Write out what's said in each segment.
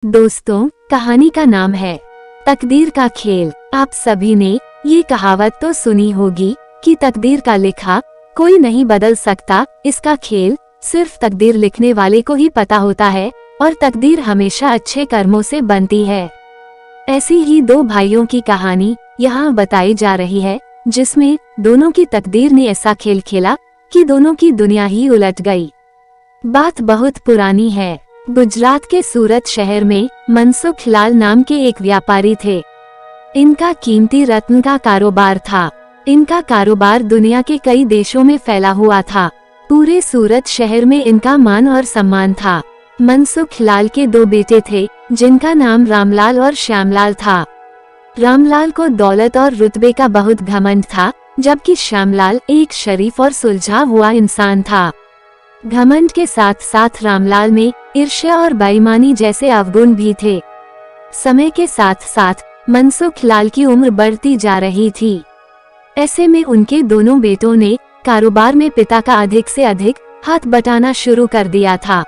दोस्तों, कहानी का नाम है तकदीर का खेल। आप सभी ने ये कहावत तो सुनी होगी कि तकदीर का लिखा कोई नहीं बदल सकता। इसका खेल सिर्फ तकदीर लिखने वाले को ही पता होता है और तकदीर हमेशा अच्छे कर्मों से बनती है। ऐसी ही दो भाइयों की कहानी यहाँ बताई जा रही है, जिसमें दोनों की तकदीर ने ऐसा खेल खेला कि दोनों की दुनिया ही उलट गई। बात बहुत पुरानी है। गुजरात के सूरत शहर में मनसुख लाल नाम के एक व्यापारी थे। इनका कीमती रत्न का कारोबार था। इनका कारोबार दुनिया के कई देशों में फैला हुआ था। पूरे सूरत शहर में इनका मान और सम्मान था। मनसुख लाल के दो बेटे थे, जिनका नाम रामलाल और श्यामलाल था। रामलाल को दौलत और रुतबे का बहुत घमंड था, जबकि श्यामलाल एक शरीफ और सुलझा हुआ इंसान था। घमंड के साथ साथ रामलाल में ईर्ष्या और बेईमानी जैसे अवगुण भी थे। समय के साथ साथ मनसुख लाल की उम्र बढ़ती जा रही थी। ऐसे में उनके दोनों बेटों ने कारोबार में पिता का अधिक से अधिक हाथ बटाना शुरू कर दिया था।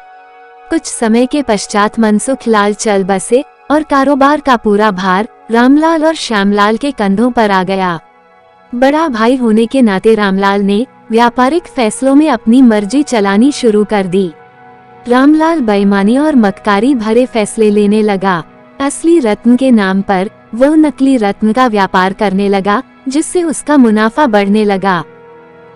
कुछ समय के पश्चात मनसुख लाल चल बसे और कारोबार का पूरा भार रामलाल और श्यामलाल के कंधों पर आ गया। बड़ा भाई होने के नाते रामलाल ने व्यापारिक फैसलों में अपनी मर्जी चलानी शुरू कर दी। रामलाल बेईमानी और मक्कारी भरे फैसले लेने लगा। असली रत्न के नाम पर वह नकली रत्न का व्यापार करने लगा, जिससे उसका मुनाफा बढ़ने लगा।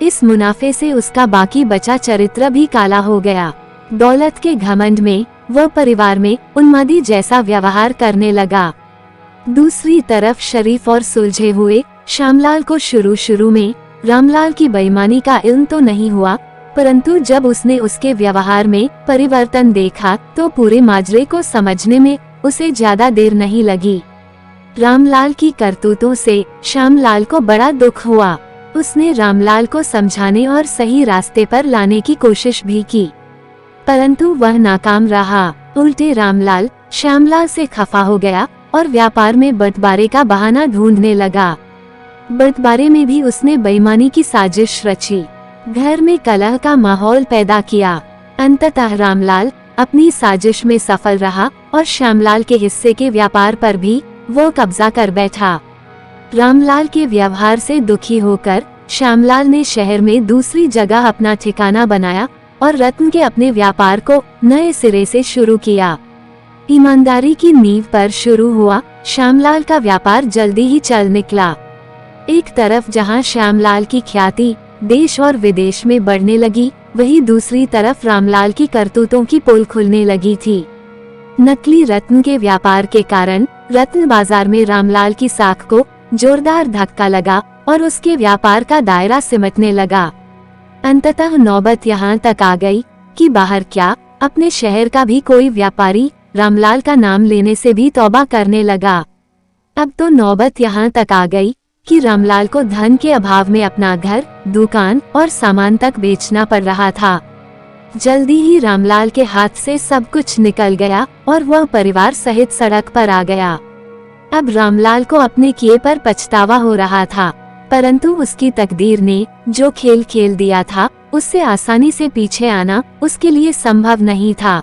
इस मुनाफे से उसका बाकी बचा चरित्र भी काला हो गया। दौलत के घमंड में वह परिवार में उन्मादी जैसा व्यवहार करने लगा। दूसरी तरफ शरीफ और सुलझे हुए श्यामलाल को शुरू में रामलाल की बेईमानी का इल्म तो नहीं हुआ, परंतु जब उसने उसके व्यवहार में परिवर्तन देखा तो पूरे माजरे को समझने में उसे ज्यादा देर नहीं लगी। रामलाल की करतूतों से श्यामलाल को बड़ा दुख हुआ। उसने रामलाल को समझाने और सही रास्ते पर लाने की कोशिश भी की, परंतु वह नाकाम रहा। उल्टे रामलाल श्यामलाल से खफा हो गया और व्यापार में बंटवारे का बहाना ढूंढने लगा। बंटवारे में भी उसने बेईमानी की साजिश रची, घर में कलह का माहौल पैदा किया। अंततः रामलाल अपनी साजिश में सफल रहा और श्यामलाल के हिस्से के व्यापार पर भी वो कब्जा कर बैठा। रामलाल के व्यवहार से दुखी होकर श्यामलाल ने शहर में दूसरी जगह अपना ठिकाना बनाया और रत्न के अपने व्यापार को नए सिरे से शुरू किया। ईमानदारी की नींव पर शुरू हुआ श्यामलाल का व्यापार जल्दी ही चल निकला। एक तरफ जहां श्यामलाल की ख्याति देश और विदेश में बढ़ने लगी, वहीं दूसरी तरफ रामलाल की करतूतों की पोल खुलने लगी थी। नकली रत्न के व्यापार के कारण रत्न बाजार में रामलाल की साख को जोरदार धक्का लगा और उसके व्यापार का दायरा सिमटने लगा। अंततः नौबत यहाँ तक आ गई कि बाहर क्या, अपने शहर का भी कोई व्यापारी रामलाल का नाम लेने से भी तौबा करने लगा। अब तो नौबत यहाँ तक आ गई कि रामलाल को धन के अभाव में अपना घर, दुकान और सामान तक बेचना पड़ रहा था। जल्दी ही रामलाल के हाथ से सब कुछ निकल गया और वह परिवार सहित सड़क पर आ गया। अब रामलाल को अपने किए पर पछतावा हो रहा था, परंतु उसकी तकदीर ने जो खेल खेल दिया था, उससे आसानी से पीछे आना उसके लिए संभव नहीं था।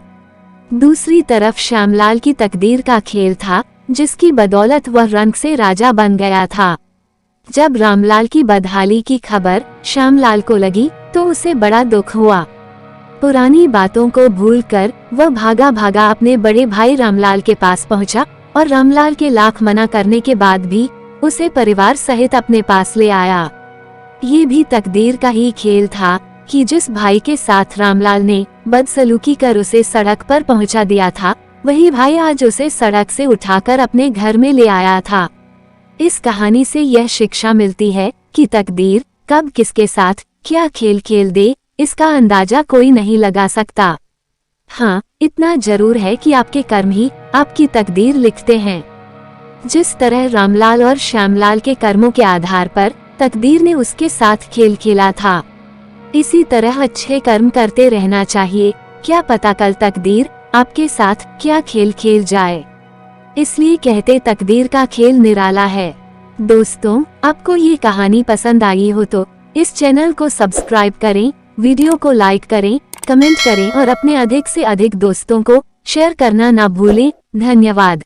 दूसरी तरफ श्यामलाल की तकदीर का खेल था, जिसकी बदौलत वह रंग से राजा बन गया था। जब रामलाल की बदहाली की खबर श्यामलाल को लगी तो उसे बड़ा दुख हुआ। पुरानी बातों को भूलकर वह भागा भागा अपने बड़े भाई रामलाल के पास पहुंचा और रामलाल के लाख मना करने के बाद भी उसे परिवार सहित अपने पास ले आया। ये भी तकदीर का ही खेल था कि जिस भाई के साथ रामलाल ने बदसलूकी कर उसे सड़क पर पहुंचा दिया था, वही भाई आज उसे सड़क से उठाकर अपने घर में ले आया था। इस कहानी से यह शिक्षा मिलती है कि तकदीर कब किसके साथ क्या खेल खेल दे, इसका अंदाजा कोई नहीं लगा सकता। हाँ, इतना जरूर है कि आपके कर्म ही आपकी तकदीर लिखते हैं। जिस तरह रामलाल और श्यामलाल के कर्मों के आधार पर तकदीर ने उसके साथ खेल खेला था, इसी तरह अच्छे कर्म करते रहना चाहिए। क्या पता कल तकदीर आपके साथ क्या खेल खेल जाए। इसलिए कहते तकदीर का खेल निराला है। दोस्तों, आपको ये कहानी पसंद आई हो तो इस चैनल को सब्सक्राइब करें, वीडियो को लाइक करें, कमेंट करें और अपने अधिक से अधिक दोस्तों को शेयर करना ना भूलें। धन्यवाद।